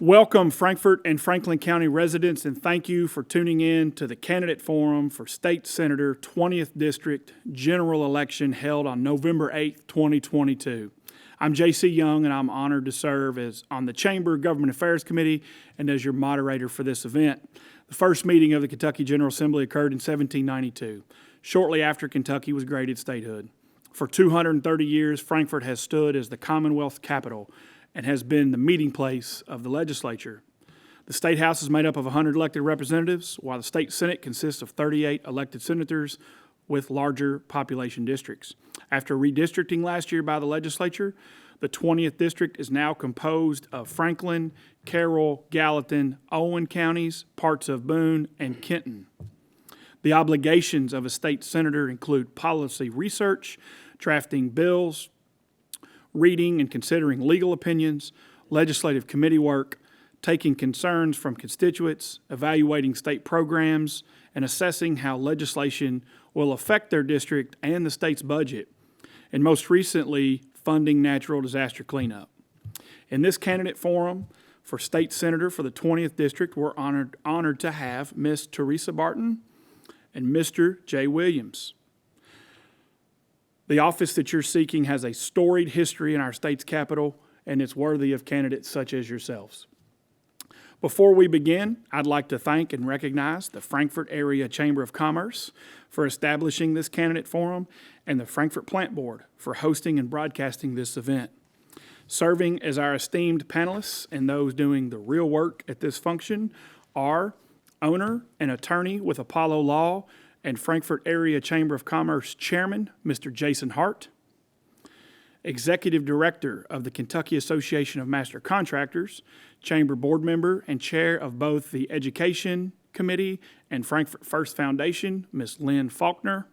Welcome, Frankfort and Franklin County residents, and thank you for tuning in to the Candidate Forum for State Senator 20th District General Election held on November 8, 2022. I'm J.C. Young, and I'm honored to serve as on the Chamber Government Affairs Committee and as your moderator for this event. The first meeting of the Kentucky General Assembly occurred in 1792, shortly after Kentucky was granted statehood. For 230 years, Frankfort has stood as the Commonwealth capital and has been the meeting place of the legislature. The State House is made up of 100 elected representatives, while the State Senate consists of 38 elected senators with larger population districts. After redistricting last year by the legislature, the 20th District is now composed of Franklin, Carroll, Gallatin, Owen counties, parts of Boone, and Kenton. The obligations of a state senator include policy research, drafting bills, reading and considering legal opinions, legislative committee work, taking concerns from constituents, evaluating state programs, and assessing how legislation will affect their district and the state's budget, and most recently, funding natural disaster cleanup. In this candidate forum for state senator for the 20th District, we're honored to have Ms. Teresa Barton and Mr. Jay Williams. The office that you're seeking has a storied history in our state's capital, and it's worthy of candidates such as yourselves. Before we begin, I'd like to thank and recognize the Frankfort Area Chamber of Commerce for establishing this candidate forum and the Frankfort Plant Board for hosting and broadcasting this event. Serving as our esteemed panelists and those doing the real work at this function are owner and attorney with Apollo Law and Frankfort Area Chamber of Commerce Chairman, Mr. Jason Hart, Executive Director of the Kentucky Association of Master Contractors, Chamber Board Member and Chair of both the Education Committee and Frankfort First Foundation, Ms. Lynn Faulkner,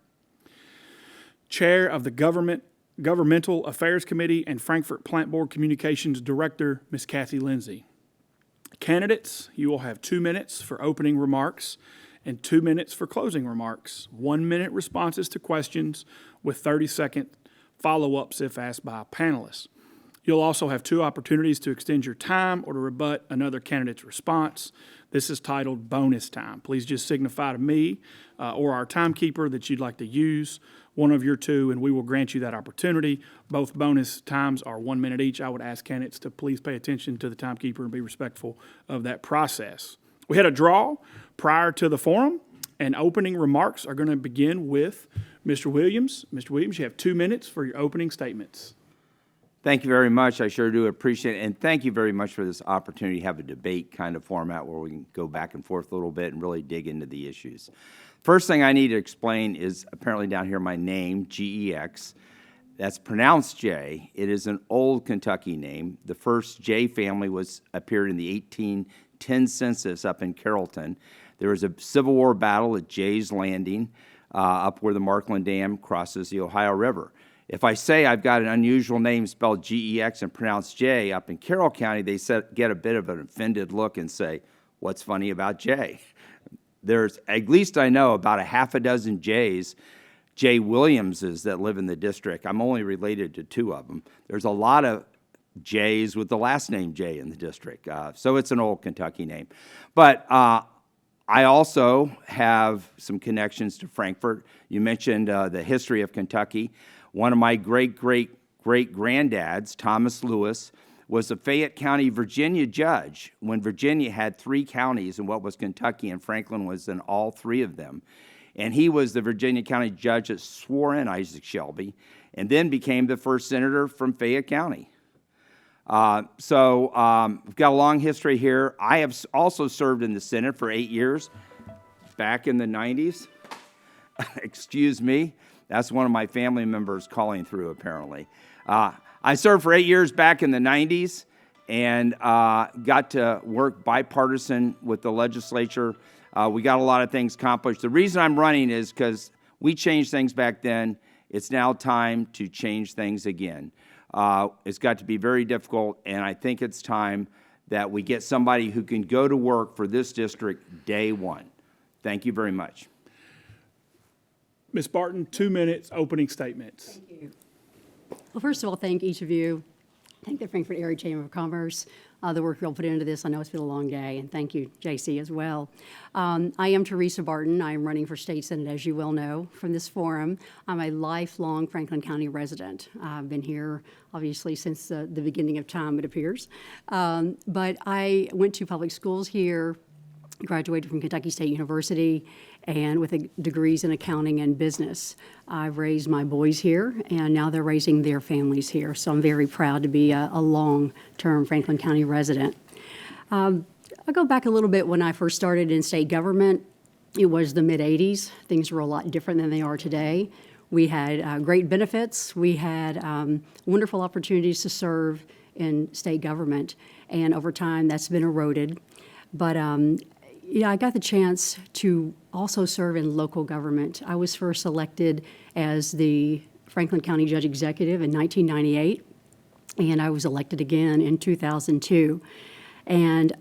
Chair of the Governmental Affairs Committee and Frankfort Plant Board Communications Director, Ms. Kathy Lindsay. Candidates, you will have 2 minutes for opening remarks and 2 minutes for closing remarks, 1 minute responses to questions with 30-second follow-ups if asked by a panelist. You'll also have 2 opportunities to extend your time or to rebut another candidate's response. This is titled bonus time. Please just signify to me or our timekeeper that you'd like to use one of your 2, and we will grant you that opportunity. Both bonus times are 1 minute each. I would ask candidates to please pay attention to the timekeeper and be respectful of that process. We had a draw prior to the forum, and opening remarks are going to begin with Mr. Williams. Mr. Williams, you have 2 minutes for your opening statements. Thank you very much. I sure do appreciate it. And thank you very much for this opportunity to have a debate kind of format where we can go back and forth a little bit and really dig into the issues. First thing I need to explain is apparently down here my name, G-E-X. That's pronounced J. It is an old Kentucky name. The first J family appeared in the 1810 census up in Carrollton. There was a Civil War battle at Jay's Landing up where the Markland Dam crosses the Ohio River. If I say I've got an unusual name spelled G-E-X and pronounced J up in Carroll County, they get a bit of an offended look and say, what's funny about J? There's, at least I know, about a half a dozen J's, J. Williamses that live in the district. I'm only related to 2 of them. There's a lot of J's with the last name J in the district. So it's an old Kentucky name. But I also have some connections to Frankfort. You mentioned the history of Kentucky. One of my great-great-great-granddads, Thomas Lewis, was a Fayette County, Virginia judge when Virginia had 3 counties in what was Kentucky, and Franklin was in all 3 of them. And he was the Virginia County judge that swore in Isaac Shelby and then became the first senator from Fayette County. We've got a long history here. I have also served in the Senate for 8 years, back in the 90s. Excuse me. That's one of my family members calling through, apparently. I served for 8 years back in the 90s and got to work bipartisan with the legislature. We got a lot of things accomplished. The reason I'm running is because we changed things back then. It's now time to change things again. It's got to be very difficult, and I think it's time that we get somebody who can go to work for this district day one. Thank you very much. Ms. Barton, 2 minutes, opening statements. Thank you. Well, first of all, thank each of you. Thank the Frankfort Area Chamber of Commerce. the work you all put into this. I know it's been a long day, and thank you, JC, as well. I am Teresa Barton. I am running for State Senate, as you well know, from this forum. I'm a lifelong Franklin County resident. I've been here, obviously, since the beginning of time, it appears. But I went to public schools here, graduated from Kentucky State University, and with degrees in accounting and business. I've raised my boys here, and now they're raising their families here. So I'm very proud to be a long-term Franklin County resident. I'll go back a little bit when I first started in state government. It was the mid-'80s. Things were a lot different than they are today. We had great benefits. We had wonderful opportunities to serve in state government, and over time that's been eroded. But I got the chance to also serve in local government. I was first elected as the Franklin County Judge Executive in 1998, and I was elected again in 2002. And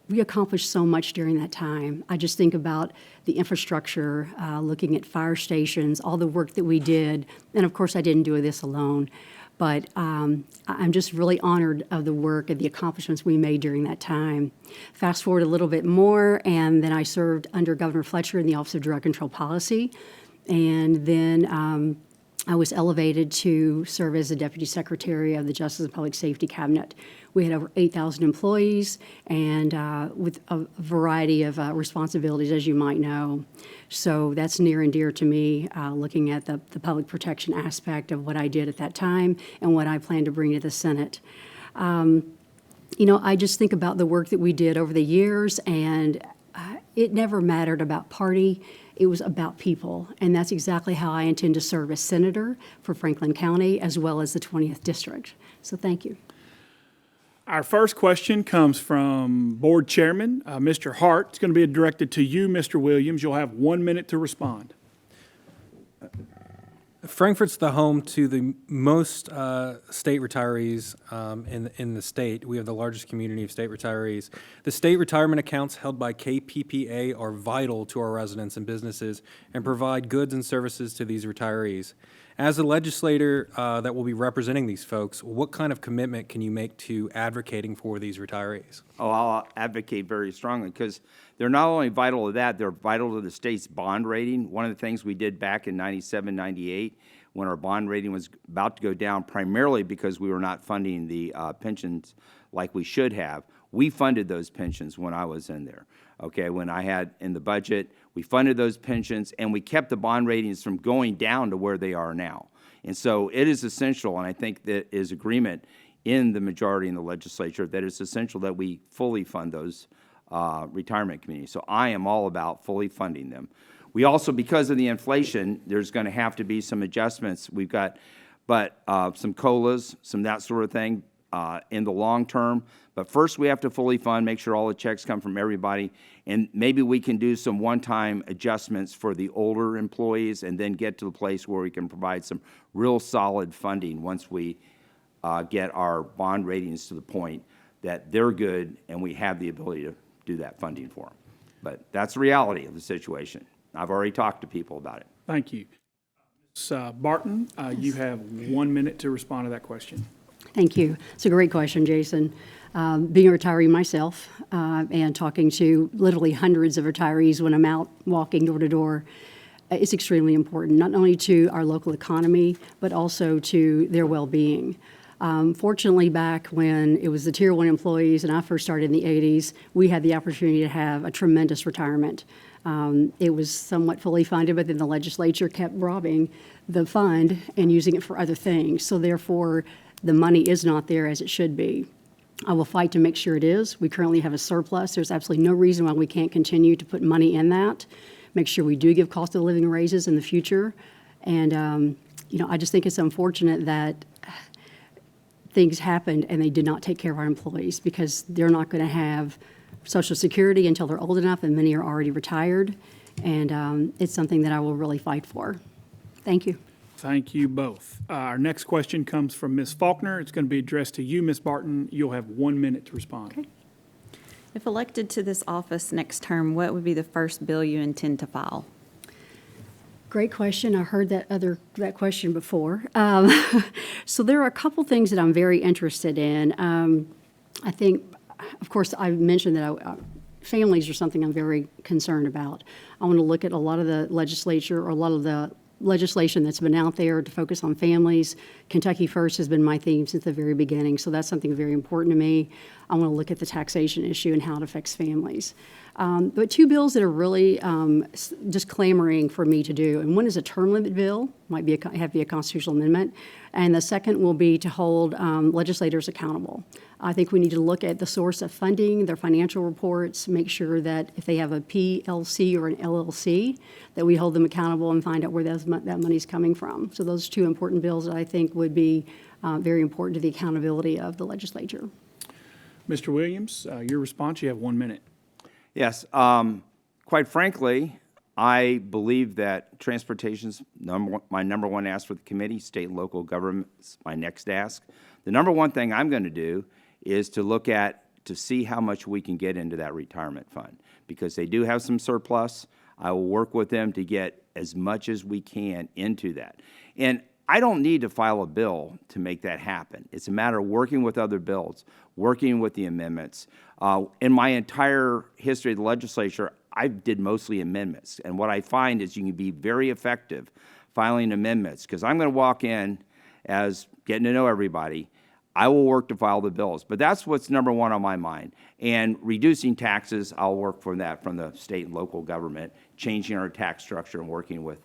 we accomplished so much during that time. I just think about the infrastructure, looking at fire stations, all the work that we did. And of course, I didn't do this alone. But I'm just really honored of the work and the accomplishments we made during that time. Fast forward a little bit more, and then I served under Governor Fletcher in the Office of Drug Control Policy. And then I was elevated to serve as the Deputy Secretary of the Justice and Public Safety Cabinet. We had over 8,000 employees and with a variety of responsibilities, as you might know. So that's near and dear to me, looking at the public protection aspect of what I did at that time and what I plan to bring to the Senate. I just think about the work that we did over the years, and it never mattered about party. It was about people, and that's exactly how I intend to serve as senator for Franklin County as well as the 20th District. So thank you. Our first question comes from Board Chairman, Mr. Hart. It's going to be directed to you, Mr. Williams. You'll have 1 minute to respond. Frankfort's the home to the most state retirees in the state. We have the largest community of state retirees. The state retirement accounts held by KPPA are vital to our residents and businesses and provide goods and services to these retirees. As a legislator that will be representing these folks, what kind of commitment can you make to advocating for these retirees? Oh, I'll advocate very strongly because they're not only vital to that, they're vital to the state's bond rating. One of the things we did back in 97, 98, when our bond rating was about to go down, primarily because we were not funding the pensions like we should have, we funded those pensions when I was in there. Okay, when I had in the budget, we funded those pensions, and we kept the bond ratings from going down to where they are now. And so it is essential, and I think that is agreement in the majority in the legislature that it's essential that we fully fund those retirement communities. So I am all about fully funding them. We also, because of the inflation, there's going to have to be some adjustments. We've got, some COLAs, some that sort of thing in the long term. But first, we have to fully fund, make sure all the checks come from everybody, and maybe we can do some one-time adjustments for the older employees and then get to the place where we can provide some real solid funding once we get our bond ratings to the point that they're good and we have the ability to do that funding for them. But that's the reality of the situation. I've already talked to people about it. Thank you. Ms. Barton, you have 1 minute to respond to that question. Thank you. It's a great question, Jason. Being a retiree myself and talking to literally hundreds of retirees when I'm out walking door to door, it's extremely important, not only to our local economy, but also to their well-being. Fortunately, back when it was the Tier 1 employees and I first started in the 80s, we had the opportunity to have a tremendous retirement. It was somewhat fully funded, but then the legislature kept robbing the fund and using it for other things. So therefore, the money is not there as it should be. I will fight to make sure it is. We currently have a surplus. There's absolutely no reason why we can't continue to put money in that. Make sure we do give cost of living raises in the future. And, I just think it's unfortunate that things happened and they did not take care of our employees because they're not going to have Social Security until they're old enough, and many are already retired. And it's something that I will really fight for. Thank you. Thank you both. Our next question comes from Ms. Faulkner. It's going to be addressed to you, Ms. Barton. You'll have 1 minute to respond. Okay. If elected to this office next term, what would be the first bill you intend to file? Great question. I heard that question before. So there are a couple things that I'm very interested in. I think, of course, I mentioned that families are something I'm very concerned about. I want to look at a lot of the legislature, or a lot of the legislation that's been out there to focus on families. Kentucky First has been my theme since the very beginning, so that's something very important to me. I want to look at the taxation issue and how it affects families. But two bills that are really just clamoring for me to do, and one is a term limit bill, might be have to be a constitutional amendment, and the second will be to hold legislators accountable. I think we need to look at the source of funding, their financial reports, make sure that if they have a PLC or an LLC, that we hold them accountable and find out where that money's coming from. So those are two important bills that I think would be very important to the accountability of the legislature. Mr. Williams, your response, you have 1 minute. Yes. Quite frankly, I believe that transportation's my number one ask for the committee. State and local government's my next ask. The number one thing I'm going to do is to see how much we can get into that retirement fund, because they do have some surplus. I will work with them to get as much as we can into that. And I don't need to file a bill to make that happen. It's a matter of working with other bills, working with the amendments. In my entire history of the legislature, I did mostly amendments. And what I find is you can be very effective filing amendments, because I'm going to walk in as getting to know everybody. I will work to file the bills. But that's what's number one on my mind. And reducing taxes, I'll work for that from the state and local government, changing our tax structure and working with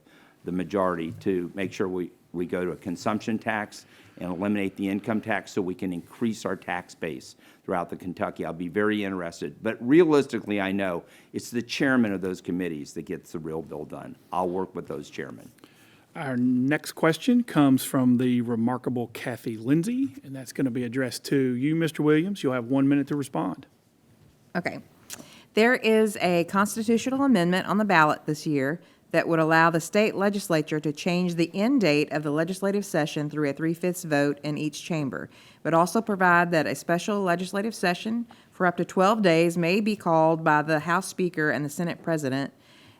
the majority to make sure we go to a consumption tax and eliminate the income tax so we can increase our tax base throughout the Kentucky. I'll be very interested. But realistically, I know it's the chairman of those committees that gets the real bill done. I'll work with those chairmen. Our next question comes from the remarkable Kathy Lindsay, and that's going to be addressed to you, Mr. Williams. You'll have 1 minute to respond. Okay. There is a constitutional amendment on the ballot this year that would allow the state legislature to change the end date of the legislative session through a 3/5 vote in each chamber, but also provide that a special legislative session for up to 12 days may be called by the House Speaker and the Senate President,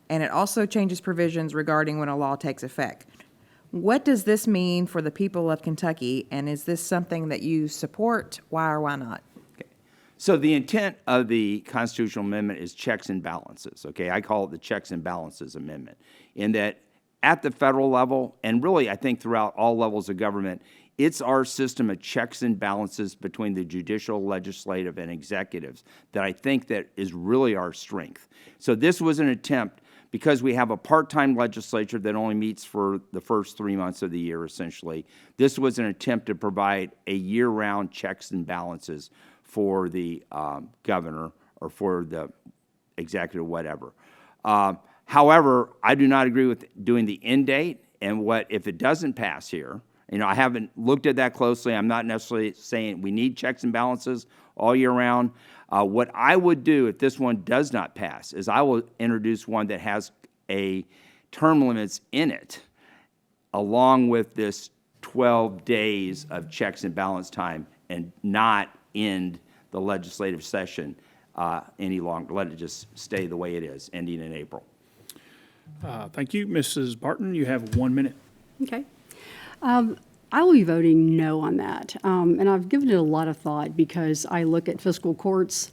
and it also changes provisions regarding when a law takes effect. What does this mean for the people of Kentucky, and is this something that you support? Why or why not? So the intent of the constitutional amendment is checks and balances, okay? I call it the checks and balances amendment, in that at the federal level, and really I think throughout all levels of government, it's our system of checks and balances between the judicial, legislative, and executives that I think that is really our strength. So this was an attempt, because we have a part-time legislature that only meets for the first 3 months of the year, essentially. This was an attempt to provide a year-round checks and balances for the governor or for the executive, whatever. However, I do not agree with doing the end date, and what if it doesn't pass here? You know, I haven't looked at that closely. I'm not necessarily saying we need checks and balances all year round. What I would do if this one does not pass is I will introduce one that has a term limits in it, along with this 12 days of checks and balance time, and not end the legislative session any longer. Let it just stay the way it is, ending in April. Thank you. Mrs. Barton, you have 1 minute. Okay. I will be voting no on that. And I've given it a lot of thought, because I look at fiscal courts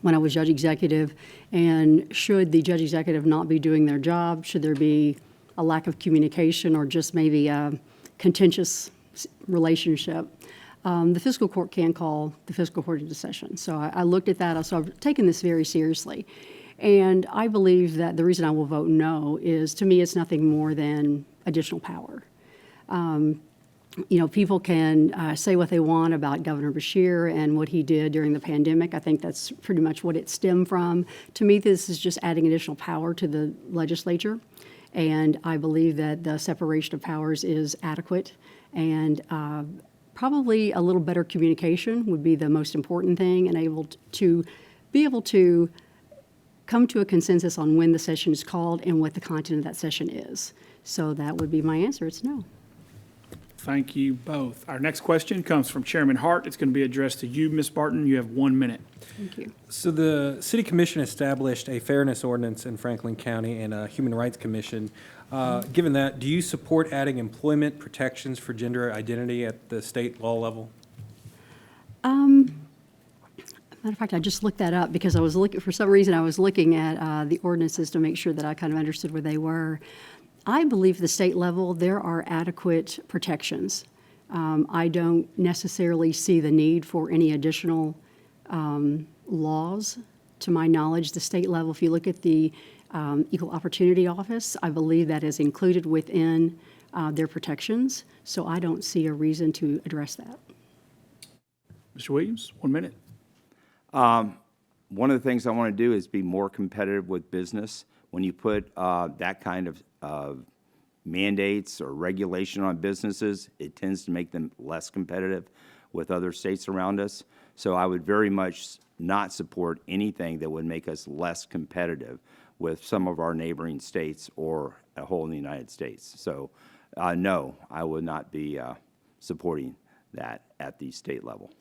when I was judge executive, and should the judge executive not be doing their job? Should there be a lack of communication, or just maybe a contentious relationship? The fiscal court can call the fiscal court into session. So I looked at that. So I've taken this very seriously. And I believe that the reason I will vote no is, to me, it's nothing more than additional power. You know, people can say what they want about Governor Beshear and what he did during the pandemic. I think that's pretty much what it stemmed from. To me, this is just adding additional power to the legislature. And I believe that the separation of powers is adequate. And probably a little better communication would be the most important thing, and be able to come to a consensus on when the session is called and what the content of that session is. So that would be my answer. It's no. Thank you both. Our next question comes from Chairman Hart. It's going to be addressed to you, Ms. Barton. You have 1 minute. Thank you. So the City Commission established a fairness ordinance in Franklin County and a Human Rights Commission. Given that, do you support adding employment protections for gender identity at the state law level? Matter of fact, I just looked that up because I was looking, for some reason, I was looking at the ordinances to make sure that I kind of understood where they were. I believe at the state level, there are adequate protections. I don't necessarily see the need for any additional laws. To my knowledge, the state level, if you look at the Equal Opportunity Office, I believe that is included within their protections. So I don't see a reason to address that. Mr. Williams, 1 minute. One of the things I want to do is be more competitive with business. When you put that kind of mandates or regulation on businesses, it tends to make them less competitive with other states around us. So I would very much not support anything that would make us less competitive with some of our neighboring states or a whole in the United States. So no, I would not be supporting that at the state level.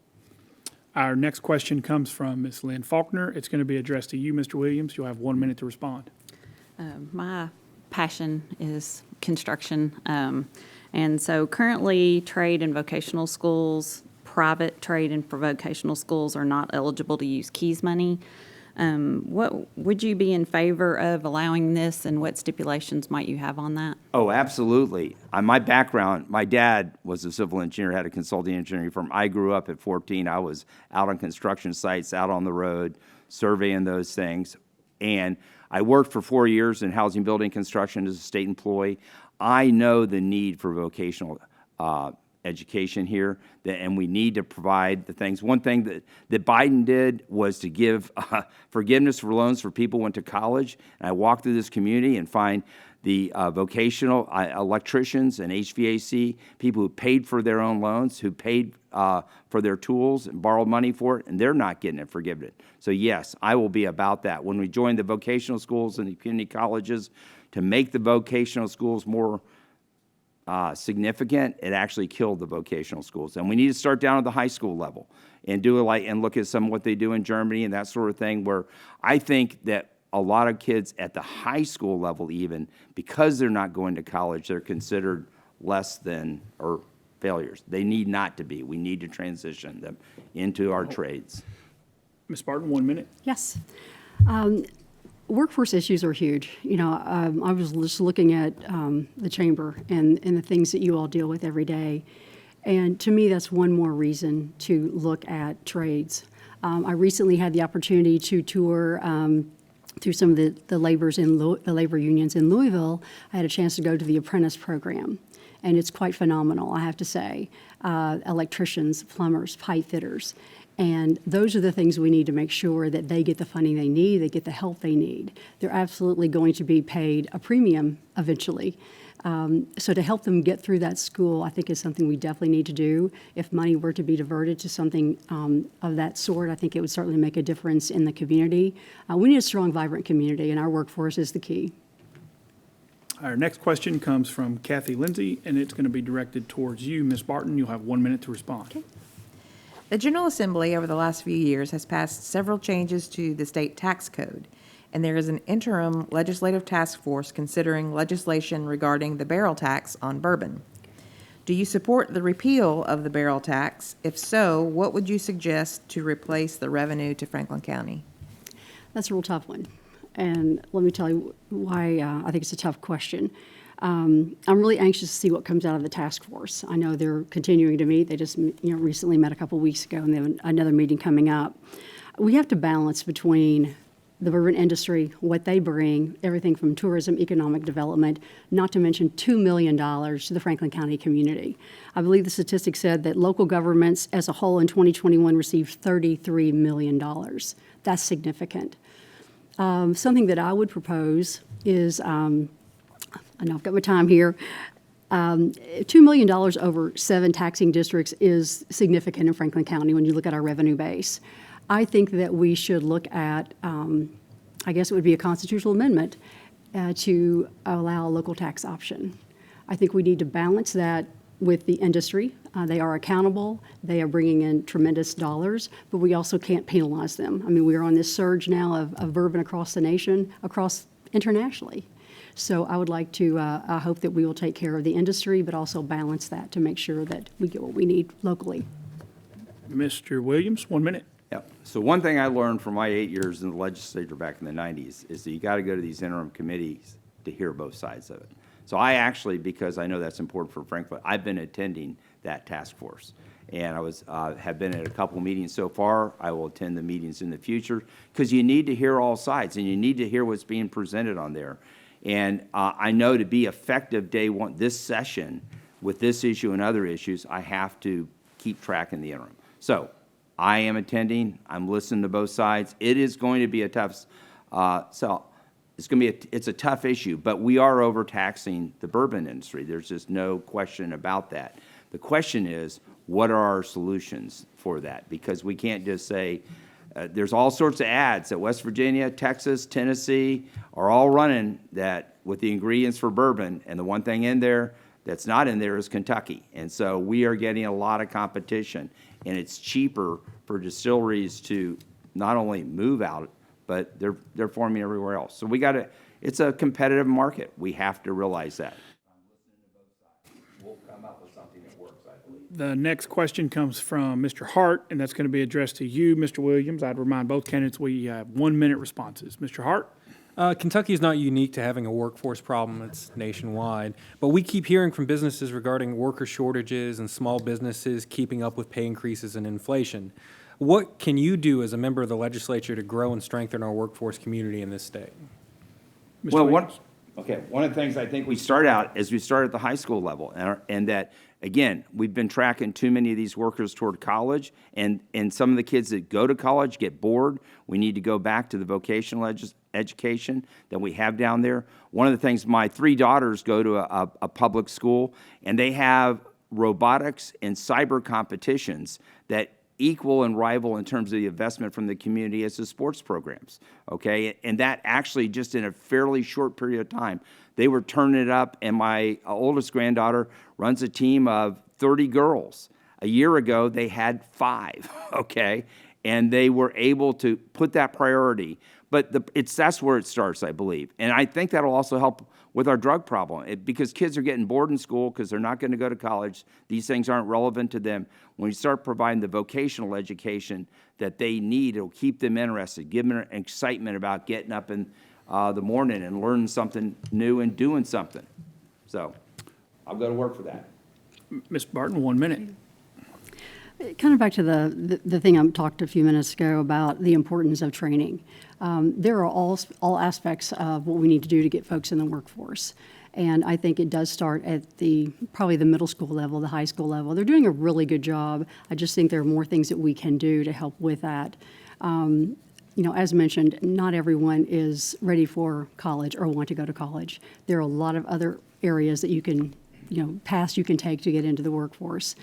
Our next question comes from Ms. Lynn Faulkner. It's going to be addressed to you, Mr. Williams. You'll have 1 minute to respond. My passion is construction. And so currently, trade and vocational schools, private trade and vocational schools are not eligible to use KEYS money. What would you be in favor of allowing this, and what stipulations might you have on that? Oh, absolutely. My background, my dad was a civil engineer, had a consulting engineering firm. I grew up at 14. I was out on construction sites, out on the road, surveying those things. And I worked for 4 years in housing, building, construction as a state employee. I know the need for vocational education here, and we need to provide the things. One thing that Biden did was to give forgiveness for loans for people who went to college. And I walk through this community and find the vocational electricians and HVAC, people who paid for their own loans, who paid for their tools and borrowed money for it, and they're not getting it forgiven. So yes, I will be about that. When we join the vocational schools and the community colleges to make the vocational schools more significant, it actually killed the vocational schools. And we need to start down at the high school level and do it and look at some of what they do in Germany and that sort of thing, where I think that a lot of kids at the high school level, even because they're not going to college, they're considered less than or failures. They need not to be. We need to transition them into our trades. Ms. Barton, 1 minute. Yes. Workforce issues are huge. You know, I was just looking at the chamber and the things that you all deal with every day. And to me, that's one more reason to look at trades. I recently had the opportunity to tour through some of the labor unions in Louisville. I had a chance to go to the apprentice program, and it's quite phenomenal, I have to say. Electricians, plumbers, pipe fitters. And those are the things we need to make sure that they get the funding they need, they get the help they need. They're absolutely going to be paid a premium eventually. So to help them get through that school, I think is something we definitely need to do. If money were to be diverted to something of that sort, I think it would certainly make a difference in the community. We need a strong, vibrant community, and our workforce is the key. Our next question comes from Kathy Lindsay, and it's going to be directed towards you, Ms. Barton. You'll have 1 minute to respond. Okay. The General Assembly over the last few years has passed several changes to the state tax code, and there is an interim legislative task force considering legislation regarding the barrel tax on bourbon. Do you support the repeal of the barrel tax? If so, what would you suggest to replace the revenue to Franklin County? That's a real tough one. And let me tell you why I think it's a tough question. I'm really anxious to see what comes out of the task force. I know they're continuing to meet. They just recently met a couple weeks ago, and they have another meeting coming up. We have to balance between the bourbon industry, what they bring, everything from tourism, economic development, not to mention $2 million to the Franklin County community. I believe the statistics said that local governments as a whole in 2021 received $33 million. That's significant. Something that I would propose is, I know I've got my time here, $2 million over 7 taxing districts is significant in Franklin County when you look at our revenue base. I think that we should look at, I guess it would be a constitutional amendment to allow a local tax option. I think we need to balance that with the industry. They are accountable. They are bringing in tremendous dollars, but we also can't penalize them. I mean, we are on this surge now of bourbon across the nation, internationally. So I would like to, I hope that we will take care of the industry, but also balance that to make sure that we get what we need locally. Mr. Williams, 1 minute. Yep. So one thing I learned from my 8 years in the legislature back in the 90s is that you got to go to these interim committees to hear both sides of it. So I actually, because I know that's important for Frankfort, I've been attending that task force. And I have been at a couple meetings so far. I will attend the meetings in the future because you need to hear all sides and you need to hear what's being presented on there. And I know to be effective day one, this session, with this issue and other issues, I have to keep track in the interim. So I am attending. I'm listening to both sides. It is going to be a tough sell. It's going to be it's a tough issue, but we are overtaxing the bourbon industry. There's just no question about that. The question is, what are our solutions for that? Because we can't just say, there's all sorts of ads that West Virginia, Texas, Tennessee are all running that with the ingredients for bourbon, and the one thing in there that's not in there is Kentucky. And so we are getting a lot of competition, and it's cheaper for distilleries to not only move out, but they're forming everywhere else. So we got to, it's a competitive market. We have to realize that. We'll come up with something that works, I believe. The next question comes from Mr. Hart, and that's going to be addressed to you, Mr. Williams. I'd remind both candidates we have 1 minute responses. Mr. Hart? Kentucky is not unique to having a workforce problem. It's nationwide. But we keep hearing from businesses regarding worker shortages and small businesses keeping up with pay increases and inflation. What can you do as a member of the legislature to grow and strengthen our workforce community in this state? Mr. Well, Williams? one of the things I think we start out is we start at the high school level, and that, again, we've been tracking too many of these workers toward college, and some of the kids that go to college get bored. We need to go back to the vocational education that we have down there. One of the things, my 3 daughters go to a public school, and they have robotics and cyber competitions that equal and rival in terms of the investment from the community as the sports programs, okay? And that actually, just in a fairly short period of time, they were turning it up, and my oldest granddaughter runs a team of 30 girls. A year ago, they had 5, okay? And they were able to put that priority. But that's where it starts, I believe. And I think that'll also help with our drug problem, because kids are getting bored in school because they're not going to go to college. These things aren't relevant to them. When we start providing the vocational education that they need, it'll keep them interested, give them excitement about getting up in the morning and learning something new and doing something. So I'll go to work for that. Ms. Barton, 1 minute. Kind of back to the thing I talked a few minutes ago about the importance of training. There are all aspects of what we need to do to get folks in the workforce. And I think it does start at probably the middle school level, the high school level. They're doing a really good job. I just think there are more things that we can do to help with that. As mentioned, not everyone is ready for college or want to go to college. There are a lot of other areas that you can, paths you can take to get into the workforce.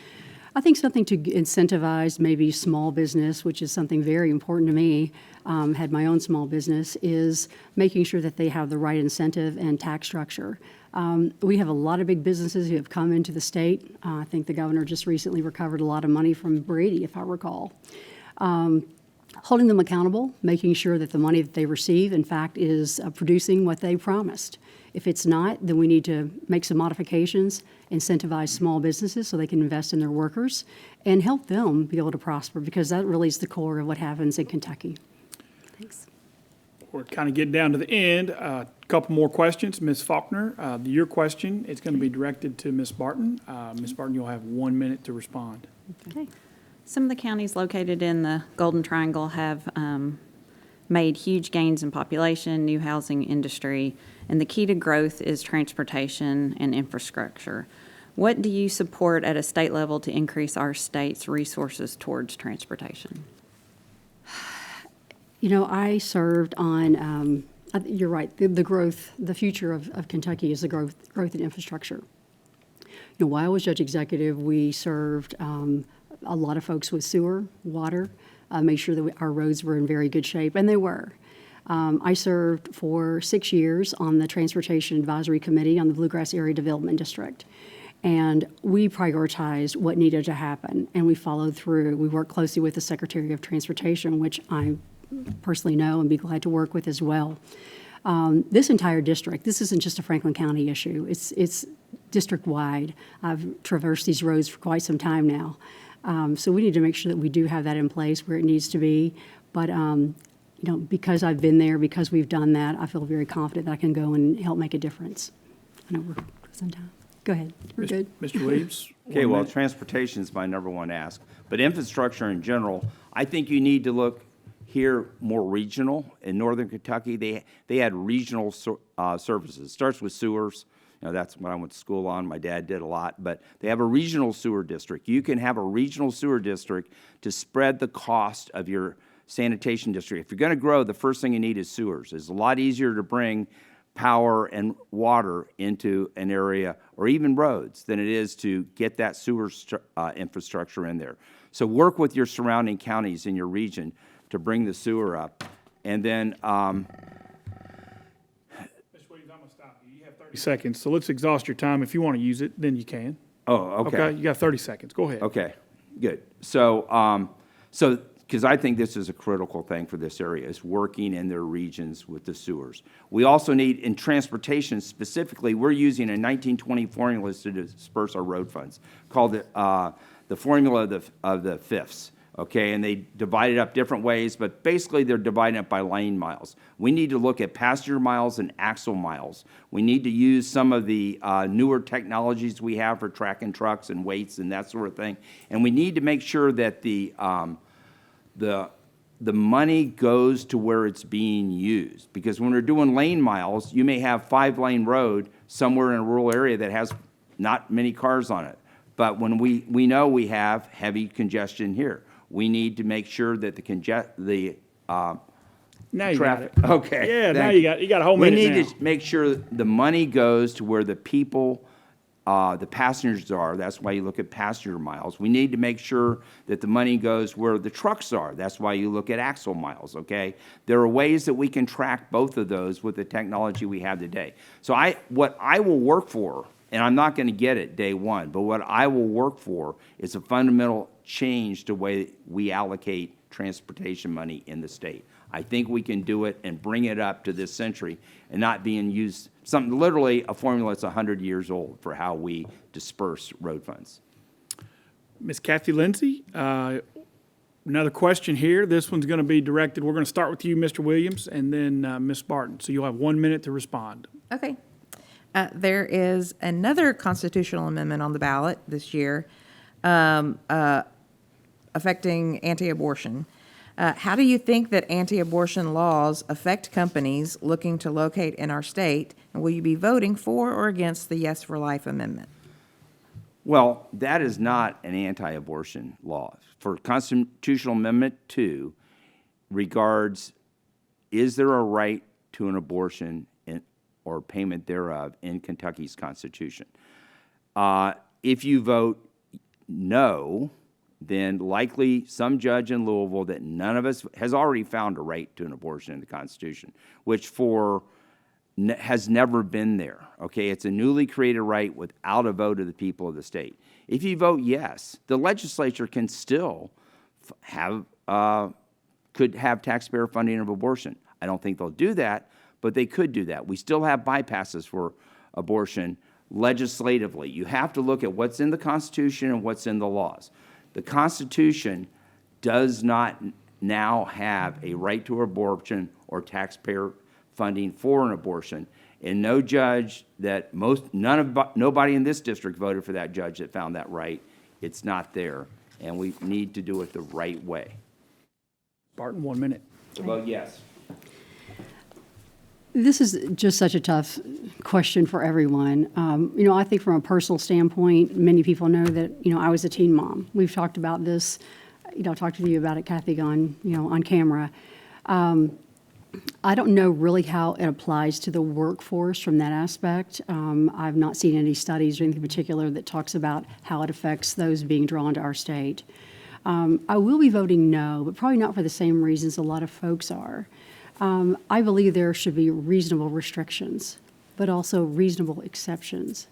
I think something to incentivize maybe small business, which is something very important to me, had my own small business, is making sure that they have the right incentive and tax structure. We have a lot of big businesses who have come into the state. I think the governor just recently recovered a lot of money from Brady, if I recall. Holding them accountable, making sure that the money that they receive, in fact, is producing what they promised. If it's not, then we need to make some modifications, incentivize small businesses so they can invest in their workers, and help them be able to prosper, because that really is the core of what happens in Kentucky. Thanks. We're kind of getting down to the end. A couple more questions. Ms. Faulkner, your question is going to be directed to Ms. Barton. Ms. Barton, you'll have 1 minute to respond. Okay. Some of the counties located in the Golden Triangle have made huge gains in population, new housing industry, and the key to growth is transportation and infrastructure. What do you support at a state level to increase our state's resources towards transportation? I served on, you're right, the growth, the future of Kentucky is the growth in infrastructure. While I was judge executive, we served a lot of folks with sewer, water, made sure that our roads were in very good shape, and they were. I served for 6 years on the Transportation Advisory Committee on the Bluegrass Area Development District. And we prioritized what needed to happen, and we followed through. We worked closely with the Secretary of Transportation, which I personally know and be glad to work with as well. This entire district, this isn't just a Franklin County issue. It's district-wide. I've traversed these roads for quite some time now. So we need to make sure that we do have that in place where it needs to be. But, because I've been there, because we've done that, I feel very confident that I can go and help make a difference. I know we're close on time. Go ahead. We're good. Mr. Williams? Okay, 1 well, minute. transportation is my number one ask, but infrastructure in general, I think you need to look here more regional. In northern Kentucky, they had regional services. Starts with sewers. That's what I went to school on. My dad did a lot, but they have a regional sewer district. You can have a regional sewer district to spread the cost of your sanitation district. If you're going to grow, the first thing you need is sewers. It's a lot easier to bring power and water into an area, or even roads, than it is to get that sewer infrastructure in there. So work with your surrounding counties in your region to bring the sewer up. And then, Mr. Williams, I'm going to stop you. You have 30 seconds, so let's exhaust your time. If you want to use it, then you can. okay. You got 30 seconds. Go ahead. Okay, good. So, because I think this is a critical thing for this area, is working in their regions with the sewers. We also need, in transportation specifically, we're using a 1920 formula to disperse our road funds, called the formula of the fifths, okay? And they divide it up different ways, but basically they're dividing it by lane miles. We need to look at passenger miles and axle miles. We need to use some of the newer technologies we have for tracking trucks and weights and that sort of thing. And we need to make sure that the money goes to where it's being used. Because when we're doing lane miles, you may have 5-lane road somewhere in a rural area that has not many cars on it. But when we know we have heavy congestion here, we need to make sure that Now you traffic. got it. Okay. Yeah, now thank you got a whole minute We now. need to make sure the money goes to where the people, the passengers are. That's why you look at passenger miles. We need to make sure that the money goes where the trucks are. That's why you look at axle miles, okay? There are ways that we can track both of those with the technology we have today. So what I will work for, and I'm not going to get it day one, but what I will work for is a fundamental change to the way we allocate transportation money in the state. I think we can do it and bring it up to this century and not being used, literally a formula that's 100 years old for how we disperse road funds. Ms. Kathy Lindsay, another question here. This one's going to be directed, we're going to start with you, Mr. Williams, and then Ms. Barton. So you'll have 1 minute to respond. Okay. There is another constitutional amendment on the ballot this year affecting anti-abortion. How do you think that anti-abortion laws affect companies looking to locate in our state? And will you be voting for or against the Yes for Life amendment? Well, that is not an anti-abortion law. For Constitutional Amendment 2 regards, is there a right to an abortion or payment thereof in Kentucky's Constitution? If you vote no, then likely some judge in Louisville that none of us has already found a right to an abortion in the Constitution, which has never been there, okay? It's a newly created right without a vote of the people of the state. If you vote yes, the legislature can still could have taxpayer funding of abortion. I don't think they'll do that, but they could do that. We still have bypasses for abortion legislatively. You have to look at what's in the Constitution and what's in the laws. The Constitution does not now have a right to abortion or taxpayer funding for an abortion, and no judge nobody in this district voted for that judge that found that right. It's not there, and we need to do it the right way. Barton, 1 minute. Vote yes. This is just such a tough question for everyone. I think from a personal standpoint, many people know that, I was a teen mom. We've talked about this, I talked to you about it, Kathy, on camera. I don't know really how it applies to the workforce from that aspect. I've not seen any studies or anything particular that talks about how it affects those being drawn to our state. I will be voting no, but probably not for the same reasons a lot of folks are. I believe there should be reasonable restrictions, but also reasonable exceptions.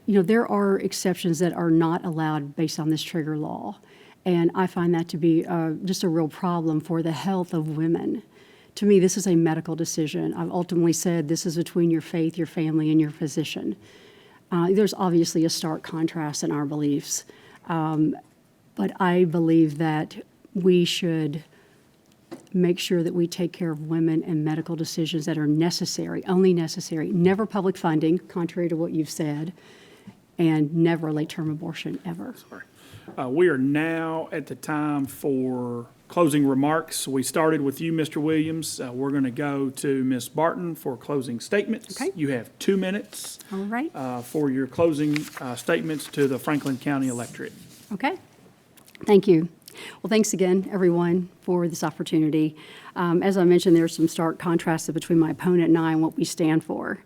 There are exceptions that are not allowed based on this trigger law, and I find that to be just a real problem for the health of women. To me, this is a medical decision. I've ultimately said this is between your faith, your family, and your physician. There's obviously a stark contrast in our beliefs. But I believe that we should make sure that we take care of women and medical decisions that are necessary, only necessary, never public funding, contrary to what you've said, and never a late-term abortion, ever. We are now at the time for closing remarks. We started with you, Mr. Williams. We're going to go to Ms. Barton for closing statements. Okay. You have 2 minutes All right. for your closing statements to the Franklin County electorate. Okay. Thank you. Well, thanks again, everyone, for this opportunity. As I mentioned, there's some stark contrasts between my opponent and I and what we stand for.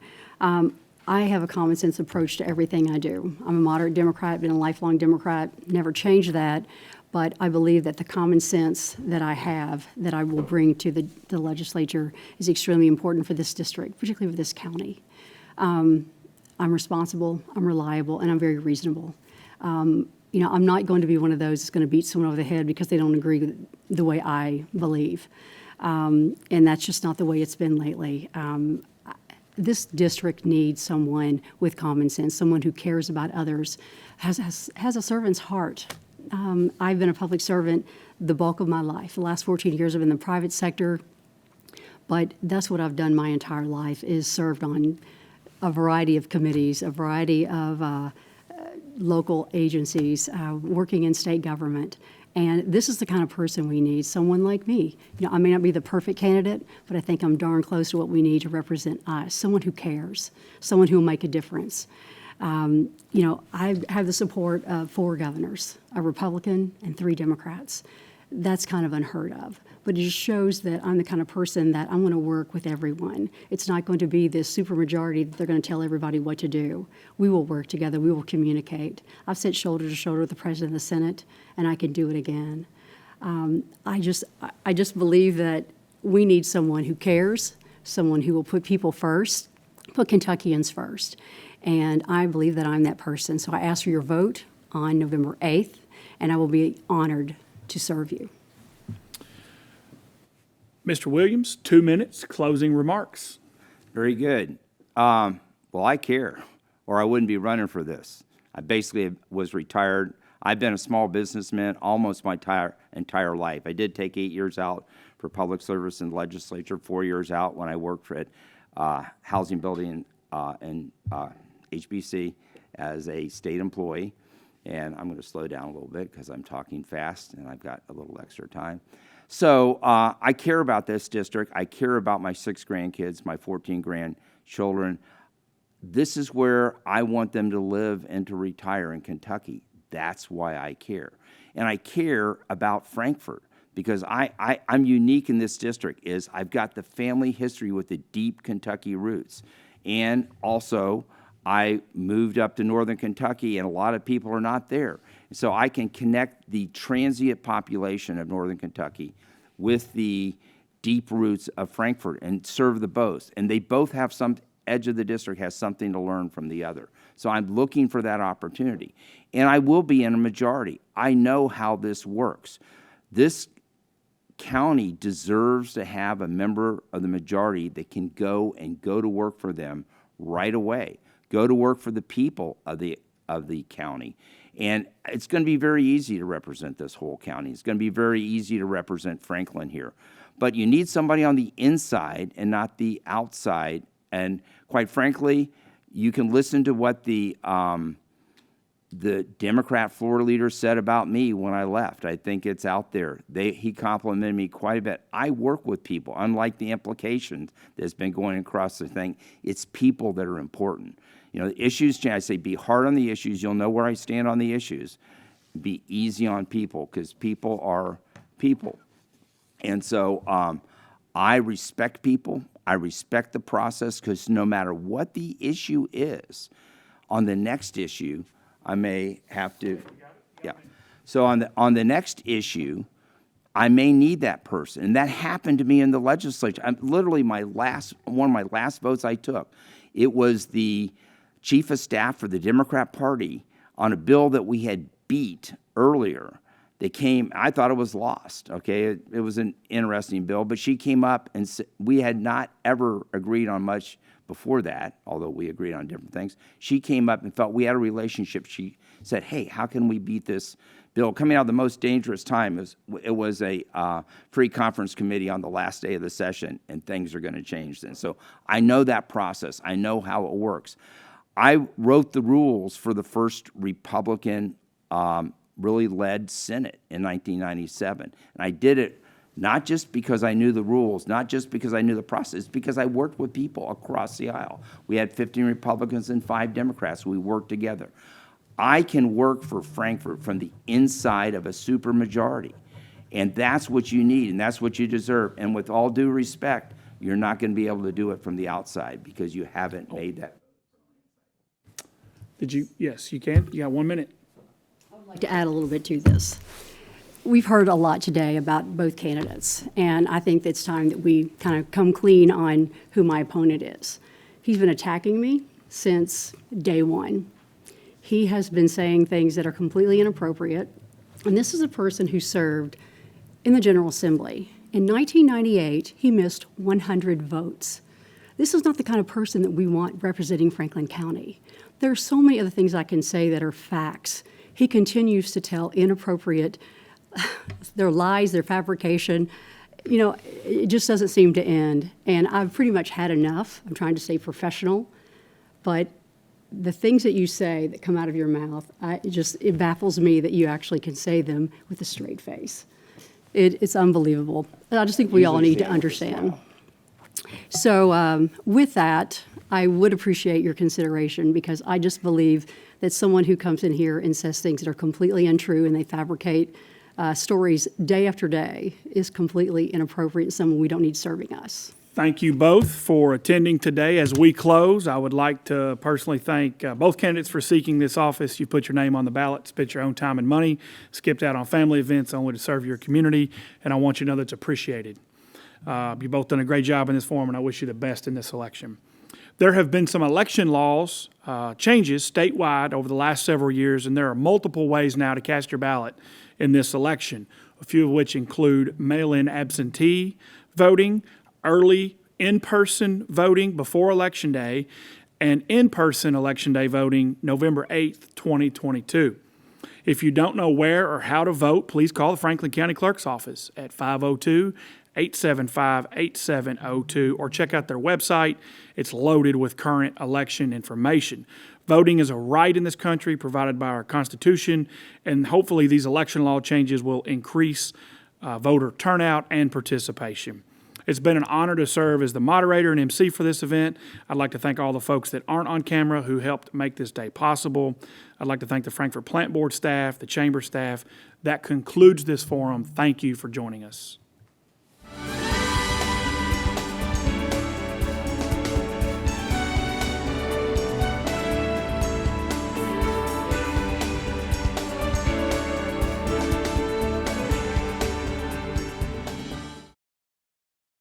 I have a common sense approach to everything I do. I'm a moderate Democrat, been a lifelong Democrat, never changed that, but I believe that the common sense that I have, that I will bring to the legislature, is extremely important for this district, particularly for this county. I'm responsible, I'm reliable, and I'm very reasonable. I'm not going to be one of those that's going to beat someone over the head because they don't agree with the way I believe. And that's just not the way it's been lately. This district needs someone with common sense, someone who cares about others, has a servant's heart. I've been a public servant the bulk of my life. The last 14 years I've been in the private sector, but that's what I've done my entire life, is served on a variety of committees, a variety of local agencies, working in state government. And this is the kind of person we need, someone like me. I may not be the perfect candidate, but I think I'm darn close to what we need to represent us, someone who cares, someone who will make a difference. I have the support of 4 governors, a Republican and 3 Democrats. That's kind of unheard of. But it just shows that I'm the kind of person that I'm going to work with everyone. It's not going to be this supermajority that they're going to tell everybody what to do. We will work together. We will communicate. I've sat shoulder to shoulder with the President of the Senate, and I can do it again. I just believe that we need someone who cares, someone who will put people first, put Kentuckians first. And I believe that I'm that person. So I ask for your vote on November 8th, and I will be honored to serve you. Mr. Williams, 2 minutes, closing remarks. Very good. Well, I care, or I wouldn't be running for this. I basically was retired. I've been a small businessman almost my entire life. I did take 8 years out for public service in the legislature, 4 years out when I worked for housing building and HBC as a state employee. And I'm going to slow down a little bit because I'm talking fast and I've got a little extra time. So I care about this district. I care about my 6 grandkids, my 14 grandchildren. This is where I want them to live and to retire in Kentucky. That's why I care. And I care about Frankfort because I'm unique in this district, is I've got the family history with the deep Kentucky roots. And also, I moved up to northern Kentucky, and a lot of people are not there. So I can connect the transient population of northern Kentucky with the deep roots of Frankfort and serve the both. And they both have some edge of the district has something to learn from the other. So I'm looking for that opportunity. And I will be in a majority. I know how this works. This county deserves to have a member of the majority that can go to work for them right away. Go to work for the people of the county. And it's going to be very easy to represent this whole county. It's going to be very easy to represent Franklin here. But you need somebody on the inside and not the outside. And quite frankly, you can listen to what the Democrat floor leader said about me when I left. I think it's out there. He complimented me quite a bit. I work with people. Unlike the implications that's been going across the thing, it's people that are important. The issues change. I say be hard on the issues. You'll know where I stand on the issues. Be easy on people because people are people. And so I respect people. I respect the process because no matter what the issue is, on the next issue, I may have to, yeah. So on the next issue, I may need that person, and that happened to me in the legislature. Literally, one of my last votes I took, it was the chief of staff for the Democrat Party on a bill that we had beat earlier I thought it was lost, okay? It was an interesting bill, but she came up and we had not ever agreed on much before that, although we agreed on different things. She came up and felt we had a relationship. She said, hey, how can we beat this bill? Coming out of the most dangerous time, it was a pre-conference committee on the last day of the session, and things are going to change then. So I know that process. I know how it works. I wrote the rules for the first Republican really led Senate in 1997. And I did it not just because I knew the rules, not just because I knew the process, because I worked with people across the aisle. We had 15 Republicans and 5 Democrats. We worked together. I can work for Frankfort from the inside of a supermajority. And that's what you need, and that's what you deserve. And with all due respect, you're not going to be able to do it from the outside because you haven't made that. Yes, you can. You got 1 minute. I'd like to add a little bit to this. We've heard a lot today about both candidates, and I think it's time that we kind of come clean on who my opponent is. He's been attacking me since day one. He has been saying things that are completely inappropriate, and this is a person who served in the General Assembly. In 1998, he missed 100 votes. This is not the kind of person that we want representing Franklin County. There are so many other things I can say that are facts. He continues to tell inappropriate, their lies, their fabrication. You know, it just doesn't seem to end. And I've pretty much had enough. I'm trying to stay professional. But the things that you say that come out of your mouth, it baffles me that you actually can say them with a straight face. It's unbelievable. And I just think we all need to understand. So with that, I would appreciate your consideration, because I just believe that someone who comes in here and says things that are completely untrue and they fabricate stories day after day is completely inappropriate and someone we don't need serving us. Thank you both for attending today. As we close, I would like to personally thank both candidates for seeking this office. You put your name on the ballot, spent your own time and money, skipped out on family events only to serve your community, and I want you to know that's appreciated. You've both done a great job in this forum, and I wish you the best in this election. There have been some election laws changes statewide over the last several years, and there are multiple ways now to cast your ballot in this election, a few of which include mail-in absentee voting, early in-person voting before Election Day, and in-person Election Day voting November 8th, 2022. If you don't know where or how to vote, please call the Franklin County Clerk's office at 502-875-8702 or check out their website. It's loaded with current election information. Voting is a right in this country provided by our Constitution, and hopefully these election law changes will increase voter turnout and participation. It's been an honor to serve as the moderator and MC for this event. I'd like to thank all the folks that aren't on camera who helped make this day possible. I'd like to thank the Frankfort Plant Board staff, the Chamber staff. That concludes this forum. Thank you for joining us.